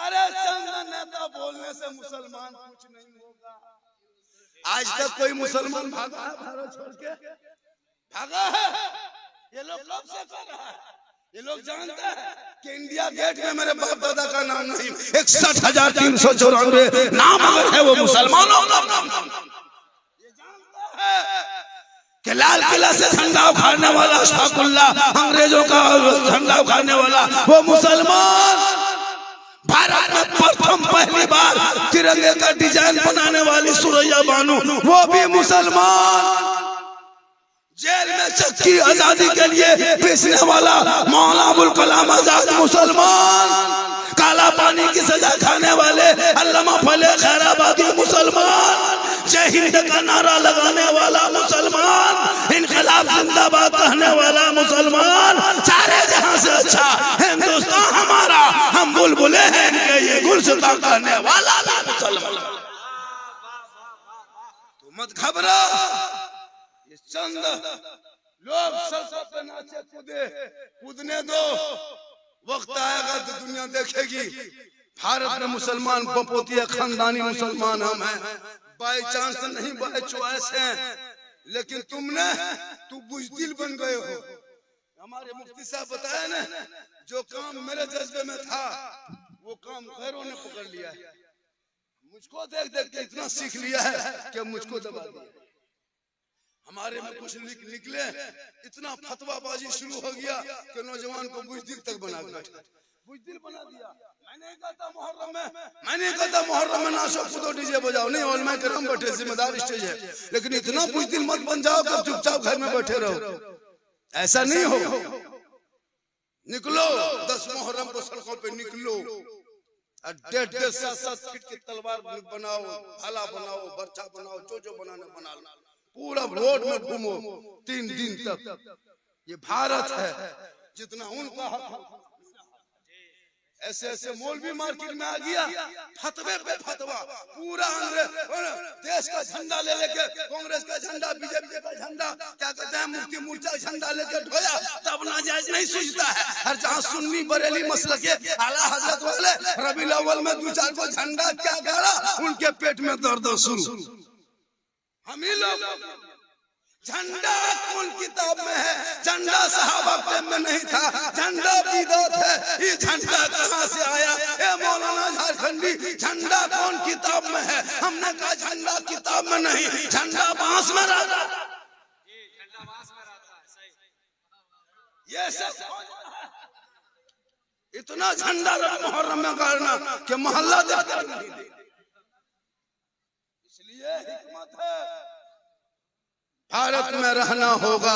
अरे चंद नेता बोलने से मुसलमान कुछ नहीं होगा। आज तक कोई मुसलमान भागा है भारत छोड़ के? भागा है? ये लोग कब से कर रहा है? ये लोग जानते हैं कि इंडिया गेट में मेरे बाप दादा का नाम नहीं, 61,394 नाम अगर है वो मुसलमानों का नाम। ये जानता है कि लाल किला से झंडा उखाड़ने वाला अशफाकुल्लाह, अंग्रेजों का झंडा उखाड़ने वाला वो मुसलमान, भारत में प्रथम पहली बार तिरंगे का डिजाइन बनाने वाली सुरैया बानू वो भी मुसलमान, जेल में चक्की आजादी के लिए पीसने वाला मौलाना अबुल कलाम आजाद मुसलमान, काला पानी की सजा खाने वाले अल्लामा फले खैराबादी मुसलमान, जय हिंद का नारा लगाने वाला मुसलमान, इनकलाब जिंदाबाद कहने वाला मुसलमान, सारे जहां से अच्छा हिंदुस्तान हमारा, हम बुलबुले हैं इनके ये गुलसिता कहने वाला मुसलमान। तो मत घबरा, ये चंद लोग सड़कों पे नाचे कूदे, कूदने दो, वक्त आएगा तो दुनिया देखेगी भारत में मुसलमान बपोतिया खानदानी मुसलमान हम हैं, बाई चांस नहीं बाई चॉइस हैं, लेकिन तू बुजदिल बन गए हो। हमारे मुफ्ती साहब बताया ना, जो काम मेरे जज्बे में था वो काम गैरों ने पकड़ लिया है, मुझको देख देख के इतना सीख लिया है कि मुझको दबा दिया। हमारे में कुछ निकले, इतना फतवाबाजी शुरू हो गया कि नौजवान को बुजदिल तक बना बैठा, बुजदिल बना दिया। मैंने कहता मुहर्रम में नाचो कूदो डीजे बजाओ, नहीं और मैं करम बैठे जिम्मेदार स्टेज है, लेकिन इतना बुजदिल मत बन जाओ कि चुपचाप घर में बैठे रहो, ऐसा नहीं हो। निकलो 10 मुहर्रम को सड़कों पे निकलो, 1.5 से 7 फीट की तलवार बनाओ, भाला बनाओ, बर्छा बनाओ, जो बना लो, पूरा रोड में घूमो 3 दिन तक। ये भारत है, जितना उनका हक, ऐसे ऐसे मौलवी मार्केट में आ गया, फतवे पे फतवा, पूरा देश का झंडा ले लेके, कांग्रेस का झंडा, बीजेपी का झंडा, क्या कहते हैं मुफ्ती मोर्चा झंडा लेके ढोया, तब नाजायज नहीं सूझता है। हर जहाँ सुन्नी बरेली मसलक के आला हजरत वाले रबीउल अव्वल में 2-4 को झंडा क्या गाड़ा, उनके पेट में दर्द शुरू। हम ही लोग झंडा कौन किताब में है? झंडा सहाबा के में नहीं था, झंडा बिदअत है। ये झंडा कहाँ से आया? ए मौलाना झारखंडी, झंडा कौन किताब में है? हमने कहा झंडा किताब में नहीं, झंडा बांस में रहता है। ये सब इतना झंडा मुहर्रम में गाड़ना कि मोहल्ला जाता नहीं दे। इसलिए हिकमत है, भारत में रहना होगा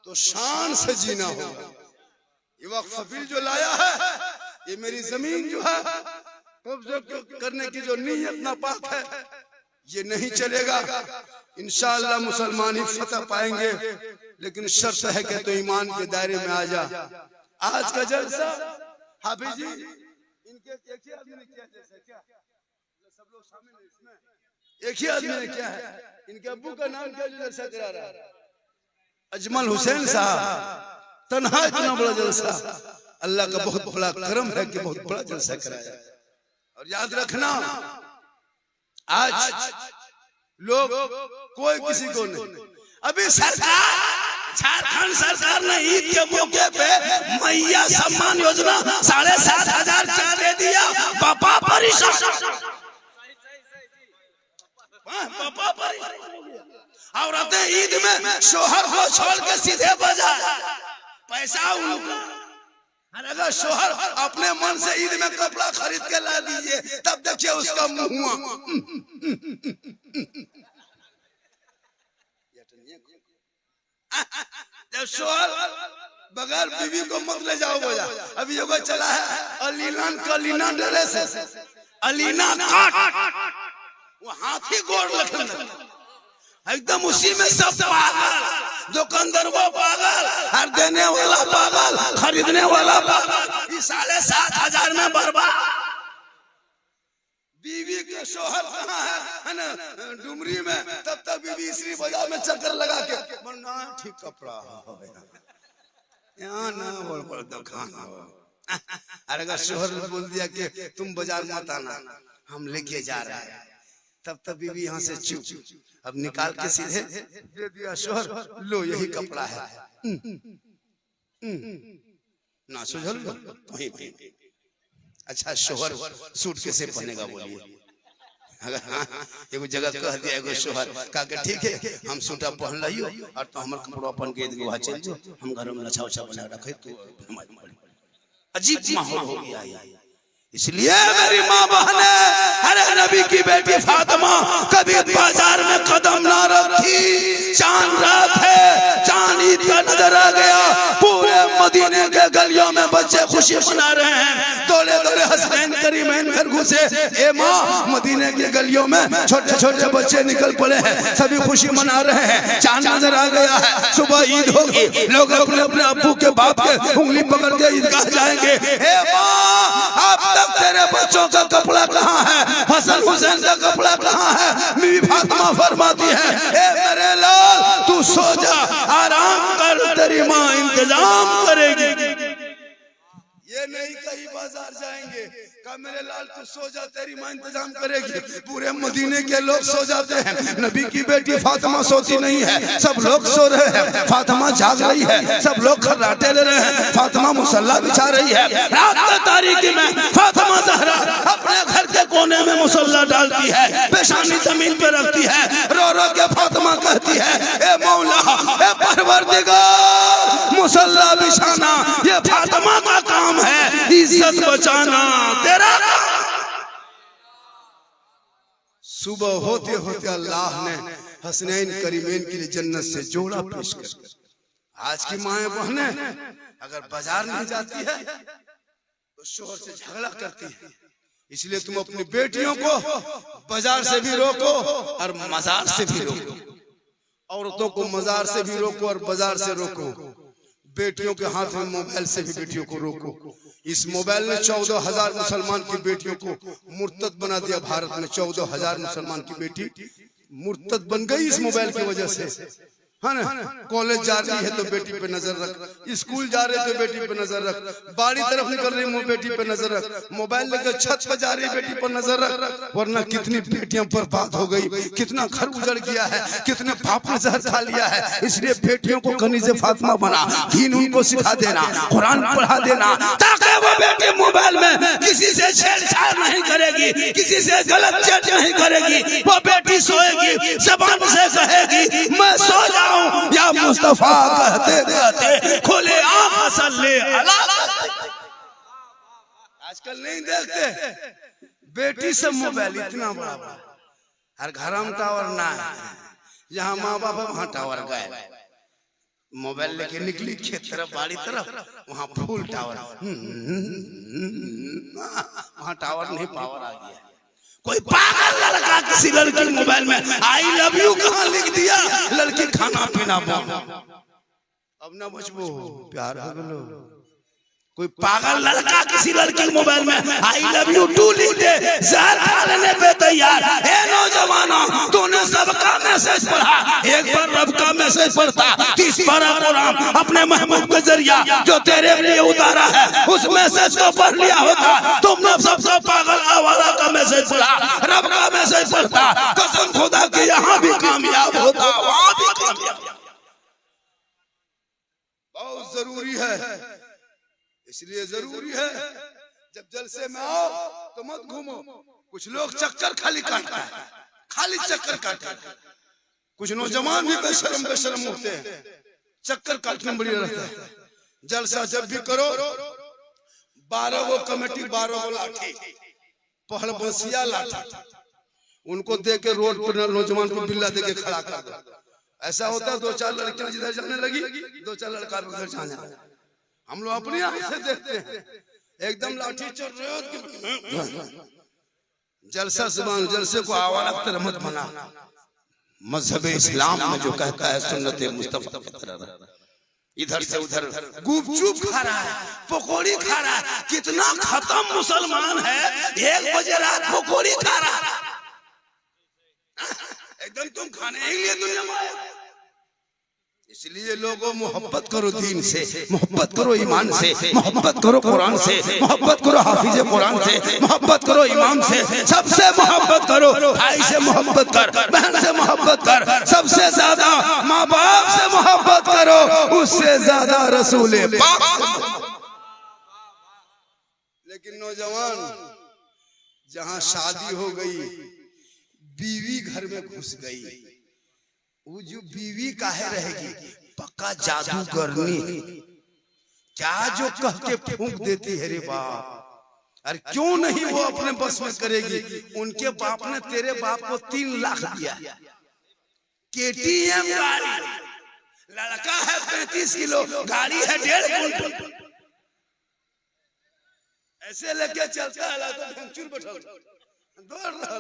तो शान से जीना होगा। ये वक्फ बिल जो लाया है, ये मेरी जमीन जो है कब्जा करने की जो नीयत नापाक है, ये नहीं चलेगा। इंशाअल्लाह मुसलमान ही फतह पाएंगे, लेकिन शर्त है कि तो ईमान के दायरे में आ जा। आज का जलसा हाफिज जी इनके एक ही आदमी ने किया, जैसे क्या सब लोग शामिल हैं इसमें, एक ही आदमी ने क्या है, इनके अब्बू का नाम क्या जो जलसा करा रहा है? अजमल हुसैन साहब, तन्हा इतना बड़ा जलसा, अल्लाह का बहुत बड़ा करम है कि बहुत बड़ा जलसा कराया। और याद रखना, आज लोग कोई किसी को नहीं, अभी सरकार, झारखंड सरकार ने ईद के मौके पे मैया सम्मान योजना 7,500 क्या दे दिया? पापा परिषद, औरतें ईद में शोहर को छोड़ के सीधे बाजार, पैसा उनका। अगर शोहर अपने मन से ईद में कपड़ा खरीद के ला दीजिए, तब देखिए उसका मुंह। जब शोहर बगैर बीवी को मत ले जाओ बोला, अभी योगा चला है अलीना ड्रेस, अलीना काट, वो हाथी गोर लखन, एकदम उसी में सब पागल, दुकानदार वो पागल, हर देने वाला पागल, खरीदने वाला पागल, 7,500 में बर्बाद। बीवी के शोहर कहाँ है ना, डुमरी में, तब तक बीवी इसरी बाजार में चक्कर लगा के ठीक कपड़ा यहाँ ना बड़ दुकान, अरे अगर शोहर ने बोल दिया कि तुम बाजार मत आना, हम लेके जा रहे हैं, तब बीवी यहाँ से चुप, अब निकाल के सीधे दे दिया शोहर, लो यही कपड़ा है, ना सुझल लो वही पे। अच्छा शोहर सूट कैसे पहनेगा बोलिए? अगर हाँ एगो जगह कह दिया एगो शोहर कहा के ठीक है हम सूटा पहन लियो और तो हमार कपड़ा पहन के वहाँ चल जो, हम घर में लछा उछा बना रखे तो अजीब माहौल हो गया है। इसलिए मेरी माँ बहने, अरे नबी की बेटी फातिमा कभी बाजार में कदम ना रखी। चांद रात है, चांद ईद का नजर आ गया, पूरे मदीने के गलियों में बच्चे खुशी मना रहे हैं, दौड़े दौड़े हसनैन करीमैन घर घुसे। ए माँ, मदीने के गलियों में छोटे छोटे बच्चे निकल पड़े हैं, सभी खुशी मना रहे हैं, चांद नजर आ गया है, सुबह ईद होगी, लोग अपने अपने अब्बू के बाप के उंगली पकड़ के ईदगाह जाएंगे। ए माँ, अब तक तेरे बच्चों का कपड़ा कहाँ है, हसन हुसैन का कपड़ा कहाँ है? बीवी फातिमा फरमाती है, ए मेरे लाल तू सो जा, आराम कर, तेरी माँ इंतजाम करेगी। ये नहीं कहीं बाजार जाएंगे, कहा मेरे लाल तू सो जा, तेरी माँ इंतजाम करेगी। पूरे मदीने के लोग सो जाते हैं, नबी की बेटी फातिमा सोती नहीं है, सब लोग सो रहे हैं, फातिमा जाग रही है, सब लोग खर्राटे ले रहे हैं, फातिमा मुसल्ला बिछा रही है। रात की तारीकी में फातिमा ज़हरा अपने घर के कोने में मुसल्ला डालती है, पेशानी जमीन पे रखती है, रो रो के फातिमा कहती है, ए मौला, ए परवरदिगार, मुसल्ला बिछाना ये फातिमा का काम है, इज्जत बचाना तेरा। सुबह होते होते अल्लाह ने हसनैन करीमैन के लिए जन्नत से जोड़ा पेश कर। आज की माएं बहनें अगर बाजार नहीं जाती है तो शोहर से झगड़ा करती है, इसलिए तुम अपनी बेटियों को बाजार से भी रोको और मजार से भी रोको। औरतों को मजार से भी रोको और बाजार से रोको, बेटियों के हाथ में मोबाइल से भी बेटियों को रोको। इस मोबाइल ने 14,000 मुसलमान की बेटियों को मुर्तद बना दिया। भारत में 14,000 मुसलमान की बेटी मुर्तद बन गई इस मोबाइल की वजह से, है ना। कॉलेज जा रही है तो बेटी पे नजर रख, स्कूल जा रहे तो बेटी पे नजर रख, बाड़ी तरफ निकल रही बेटी पे नजर रख, मोबाइल लेकर छत पर जा रही बेटी पर नजर रख। वरना कितनी बेटियां बर्बाद हो गई, कितना घर उजड़ गया है, कितने बाप ने जहर खा लिया है। इसलिए बेटियों को कनीज़े फातिमा बना, दीन उनको सिखा देना, कुरान पढ़ा देना, ताकि वो बेटी मोबाइल में किसी से छेड़छाड़ नहीं करेगी, किसी से गलत चेट नहीं करेगी। वो बेटी सोएगी, जबान से कहेगी मैं सो जाऊं या मुस्तफा कहते कहते खुले आंख सल्ले अला। आजकल नहीं देखते बेटी से मोबाइल इतना बड़ा बड़ा, हर घर में टावर ना है, जहाँ माँ बाप है वहाँ टावर गए, मोबाइल लेके निकली खेत तरफ बाड़ी तरफ, वहाँ फुल टावर, वहाँ टावर नहीं पावर आ गया। कोई पागल लड़का किसी लड़की मोबाइल में आई लव यू कहाँ लिख दिया, लड़की खाना पीना बोल, अब ना बचबो प्यार हो गलो। कोई पागल लड़का किसी लड़की मोबाइल में आई लव यू टू लिख दे, जहर खा लेने पे तैयार। ए नौजवानों, तूने सबका मैसेज पढ़ा, एक बार रब का मैसेज पढ़ता, 30 पारा कुरान अपने महबूब के जरिया जो तेरे लिए उतारा है, उस मैसेज को पढ़ लिया होता। तुमने सबका पागल आवारा का मैसेज पढ़ा, रब का मैसेज पढ़ता, कसम खुदा की यहाँ भी कामयाब होता, वहाँ भी कामयाब। बहुत जरूरी है, इसलिए जरूरी है जब जलसे में आओ तो मत घूमो। कुछ लोग चक्कर खाली काटता है, खाली चक्कर काटता है। कुछ नौजवान भी बेशरम होते हैं, चक्कर काटने में बढ़िया रहता है। जलसा जब भी करो 12 गो कमेटी, 12 गो लाठी, पहल बंसिया लाठी, उनको दे के रोड पर नौजवान को बिल्ला दे के खड़ा कर दो। ऐसा होता है 2-4 लड़कियां जिधर जाने लगी, 2-4 लड़का उधर जाने लगा। हम लोग अपनी आंख से देखते हैं, एकदम लाठी चल रहे हो, जलसा जुबान, जलसे को आवारा तरह मत बना। मजहब इस्लाम में जो कहता है सुन्नत मुस्तफा की तरह, इधर से उधर गुपचुप खा रहा है, पकौड़ी खा रहा है। कितना खत्म मुसलमान है, 1 बजे रात पकौड़ी खा रहा है। एकदम तुम खाने ही लिए दुनिया में, इसलिए लोगों मोहब्बत करो दीन से, मोहब्बत करो ईमान से, मोहब्बत करो कुरान से, मोहब्बत करो हाफिज कुरान से, मोहब्बत करो इमाम से, सबसे मोहब्बत करो। भाई से मोहब्बत कर, बहन से मोहब्बत कर, सबसे ज्यादा माँ बाप से मोहब्बत करो, उससे ज्यादा रसूल पाक से। लेकिन नौजवान जहां शादी हो गई, बीवी घर में घुस गई, वो जो बीवी काहे रहेगी, पक्का जादू करनी, क्या जो कह के फूंक देती है रे बाप। अरे क्यों नहीं वो अपने बस में करेगी। उनके बाप ने तेरे बाप को 3 लाख दिया, KTM गाड़ी, लड़का है 35 किलो, गाड़ी है 1.5 क्विंटल, ऐसे लेके चलता है तो चूर बैठा दौड़ रहा,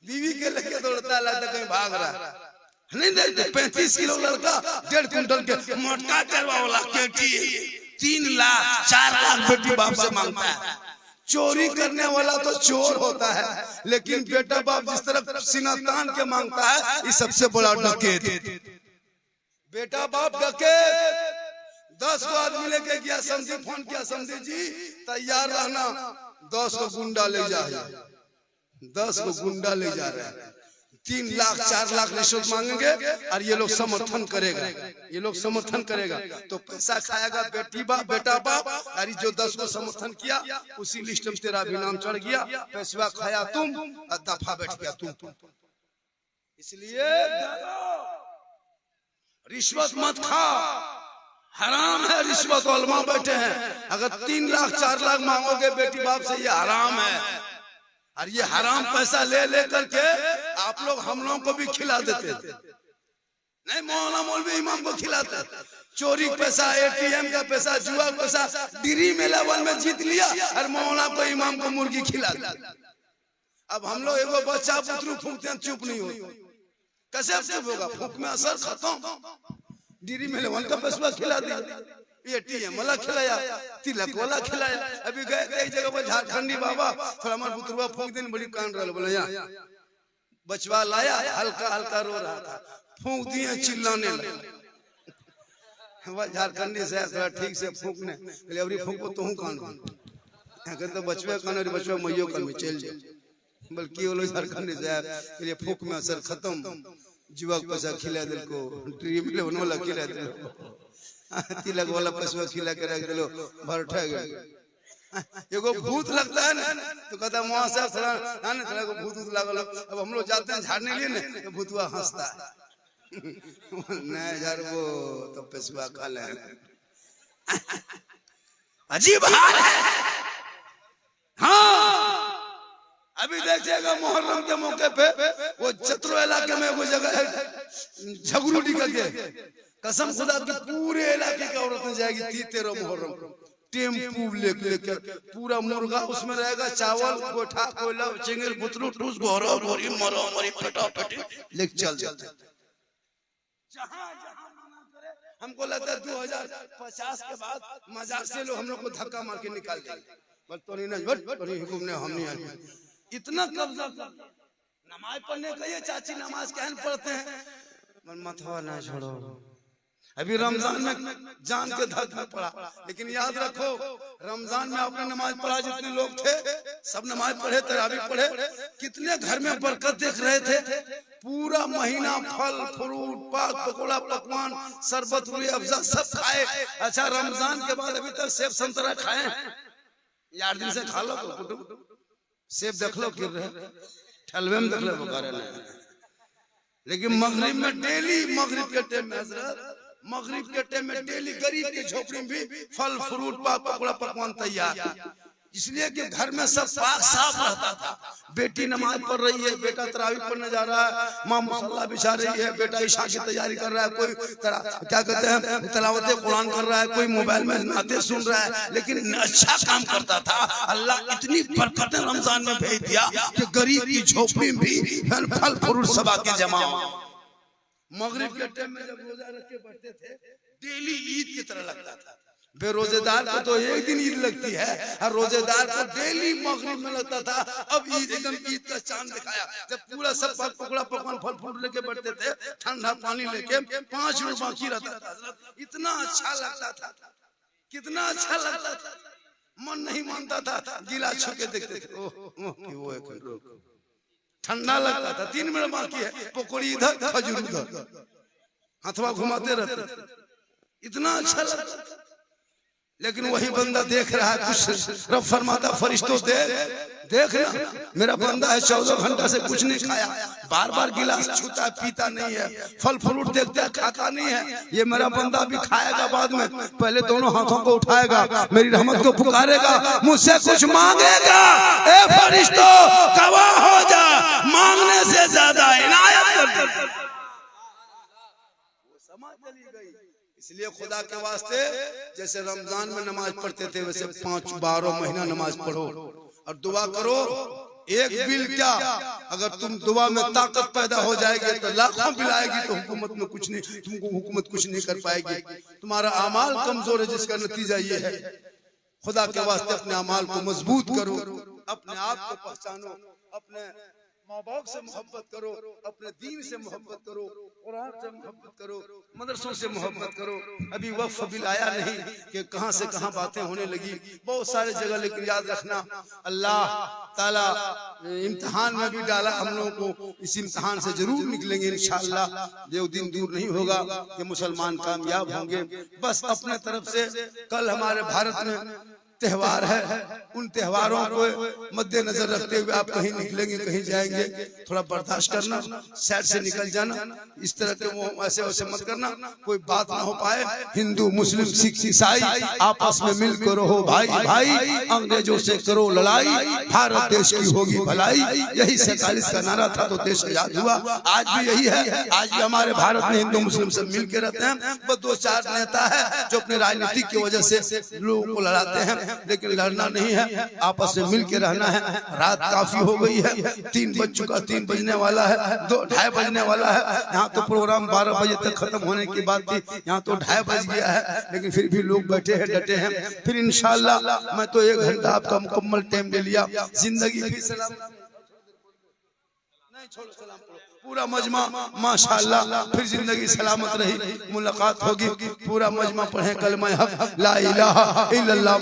बीवी के लेके दौड़ता है, कहीं भाग रहा नहीं। देखते 35 किलो लड़का 1.5 क्विंटल के मोटका चलवा वाला KTM 3 लाख 4 लाख बेटी बाप से मांगता है। चोरी करने वाला तो चोर होता है, लेकिन बेटा बाप जिस तरह सीना तान के मांगता है, ये सबसे बड़ा डकैत। बेटा बाप डकैत 10 को आदमी लेके गया, समझी फोन किया, समझी जी तैयार रहना, 10 को गुंडा ले जा, 10 को गुंडा ले जा रहे हैं, 3 लाख 4 लाख रिश्वत मांगेंगे और ये लोग समर्थन करेगा, ये लोग समर्थन करेगा तो पैसा खाएगा बेटा बाप। और जो 10 को समर्थन किया उसी लिस्ट में तेरा भी नाम चढ़ गया, पैसा खाया तुम और दफा बैठ गया तुम। इसलिए रिश्वत मत खा, हराम है रिश्वत। उलमा बैठे हैं, अगर 3 लाख 4 लाख मांगोगे बेटी बाप से, ये हराम है। और ये हराम पैसा ले करके आप लोग हम लोगों को भी खिला देते नहीं, मौलाना मौलवी इमाम को खिलाते। चोरी पैसा, ATM का पैसा, जुआ पैसा, डिरी में लेवल में जीत लिया और मौलाना को इमाम को मुर्गी खिला दिया। अब हम लोग एगो बच्चा पुतरू फूंकते हैं, चुप नहीं हो, कैसे चुप होगा? फूंक में असर खत्म। डिरी में लेवल का पैसा खिला दिया, ATM वाला खिलाया, तिलक वाला खिलाया। अभी गए एक जगह पर झारखंडी बाबा, थोड़ा हमारे बुतरुआ फूंक देने बड़ी कान रहा, बोले यहाँ बचवा लाया, हल्का हल्का रो रहा था, फूंक दिए, चिल्लाने लगे। झारखंडी से थोड़ा ठीक से फूंकने, अभी फूंको तो हूँ कान, तो बचवे कान और बचवा मैयो कान में चल जाए, बल्कि वो लोग झारखंडी से फूंक में असर खत्म। जुआ पैसा खिला दिल को, ड्रीम इलेवन वाला खिला दिल, तिलक वाला पैसा खिला के रख दिलो, भर उठा गए। एगो भूत लगता है ना तो कहता है वहां से थोड़ा को भूत लागल। अब हम लोग जाते हैं झाड़ने लिए ना तो भूतवा हंसता है, नहीं यार वो तो पैसा खा ले। अजीब हाल है। हाँ अभी देखिएगा मुहर्रम के मौके पे वो चतरो इलाके में वो जगह है झगरूडी का के, कसम खुदा की पूरे इलाके की औरतें जाएगी 13 मुहर्रम, टेम्पू लेकर पूरा मुर्गा उसमें रहेगा, चावल गोठा कोयला चिंगल बुतरू टूस गोरो गोरी मरो मरी फटा फटी लेके चल जाते। जहां जहां मना करे, हमको लगता है 2050 के बाद मजार से लोग हम लोग को धक्का मार के निकाल देंगे। बस तो नहीं हुकुम ने हम नहीं आए, इतना कब्जा नमाज पढ़ने का। ये चाची नमाज कहन पढ़ते हैं, मन मथवा ना छोड़ो। अभी रमजान में जान के धक में पड़ा, लेकिन याद रखो रमजान में आपने नमाज पढ़ा, जितने लोग थे सब नमाज पढ़े, तरावी पढ़े, कितने घर में बरकत देख रहे थे। पूरा महीना फल फ्रूट पाक पकौड़ा पकवान शरबत रुई अफजा सब खाए। अच्छा रमजान के बाद अभी तक सेब संतरा खाए? 8 दिन से खा लो तो सेब देख लो गिर रहे, ठलवे में देख लो बुखार है। लेकिन मगरिब में डेली, मगरिब के टाइम में हजरत, मगरिब के टाइम में डेली गरीब की झोपड़ी में भी फल फ्रूट पाक पकौड़ा पकवान तैयार, इसलिए कि घर में सब पाक साफ रहता था। बेटी नमाज पढ़ रही है, बेटा तरावी पढ़ने जा रहा है, माँ मसल्ला बिछा रही है, बेटा ईशा की तैयारी कर रहा है, कोई क्या कहते हैं तिलावत कुरान कर रहा है, कोई मोबाइल में नाते सुन रहा है, लेकिन अच्छा काम करता था। अल्लाह इतनी बरकतें रमजान में भेज दिया कि गरीब की झोपड़ी में भी फल फ्रूट सबा के जमा। मगरिब के टाइम में जब रोजा रख के बैठते थे, डेली ईद की तरह लगता था। बेरोजेदार को तो एक दिन ईद लगती है और रोजेदार को डेली मगरिब में लगता था। अब ईद एकदम ईद का चांद दिखाया। जब पूरा सब पकड़ा पकवान फल फूल लेके बैठते थे, ठंडा पानी लेके, 5 मिनट बाकी रहता था। इतना अच्छा लगता था, कितना अच्छा लगता था, मन नहीं मानता था। गिलास छू के देखते थे, वो ठंडा लगता था। 3 मिनट बाकी है, पकौड़ी इधर, खजूर उधर, हथवा घुमाते रहते थे, इतना अच्छा लगता था। लेकिन वही बंदा देख रहा है, कुछ रब फरमाता फरिश्तों देख ना, मेरा बंदा है 14 घंटा से कुछ नहीं खाया, बार बार गिलास छूता है, पीता नहीं है, फल फ्रूट देखता है, खाता नहीं है। ये मेरा बंदा भी खाएगा बाद में, पहले दोनों हाथों को उठाएगा, मेरी रहमत को पुकारेगा, मुझसे कुछ मांगेगा। ए फरिश्तों गवाह हो जा, मांगने से ज्यादा इनायत कर। वो समझ चली गई। इसलिए खुदा के वास्ते जैसे रमजान में नमाज पढ़ते थे, वैसे 5-12 महीना नमाज पढ़ो और दुआ करो। एक बिल क्या, अगर तुम दुआ में ताकत पैदा हो जाएगी तो लाखों बिल आएगी, तो हुकूमत में कुछ नहीं, तुमको हुकूमत कुछ नहीं कर पाएगी। तुम्हारा अमाल कमजोर है, जिसका नतीजा ये है। खुदा के वास्ते अपने अमाल को मजबूत करो, अपने आप को पहचानो, अपने माँ बाप से मोहब्बत करो, अपने दीन से मोहब्बत करो, कुरान से मोहब्बत करो, मदरसों से मोहब्बत करो। अभी वक्फ बिल आया नहीं कि कहां से कहां बातें होने लगी, बहुत सारे जगह। लेकिन याद रखना, अल्लाह ताला इम्तिहान में भी डाला हम लोगों को, इस इम्तिहान से जरूर निकलेंगे इंशाअल्लाह। जो दिन दूर नहीं होगा कि मुसलमान कामयाब होंगे। बस अपने तरफ से, कल हमारे भारत में त्योहार है, उन त्योहारों को मद्देनजर रखते हुए आप कहीं निकलेंगे, कहीं जाएंगे, थोड़ा बर्दाश्त करना, साइड से निकल जाना। इस तरह के वो ऐसे वैसे मत करना, कोई बात ना हो पाए। हिंदू मुस्लिम सिख ईसाई आपस में मिलकर रहो भाई भाई, अंग्रेजों से करो लड़ाई, भारत देश की होगी भलाई। यही 47 का नारा था तो देश आजाद हुआ। आज भी यही है, आज भी हमारे भारत में हिंदू मुस्लिम सब मिल के रहते हैं। बस 2-4 नेता है जो अपने राजनीति की वजह से लोगों को लड़ाते हैं, लेकिन लड़ना नहीं है, आपस में मिल के रहना है। रात काफी हो गई है, 3 बज चुका, 3 बजने वाला है, 2-2:30 बजने वाला है। यहाँ तो प्रोग्राम 12 बजे तक खत्म होने की बात थी, यहाँ तो 2:30 बज गया है, लेकिन फिर भी लोग बैठे हैं, डटे हैं। फिर इंशाअल्लाह मैं तो 1 घंटा आपका मुकम्मल टाइम ले लिया। जिंदगी फिर सलाम नहीं छोड़ो, सलाम पढ़ो पूरा मजमा, माशाअल्लाह। फिर जिंदगी सलामत रही, मुलाकात होगी। पूरा मजमा पढ़े कलमा हक ला इलाहा इल्लल्लाह।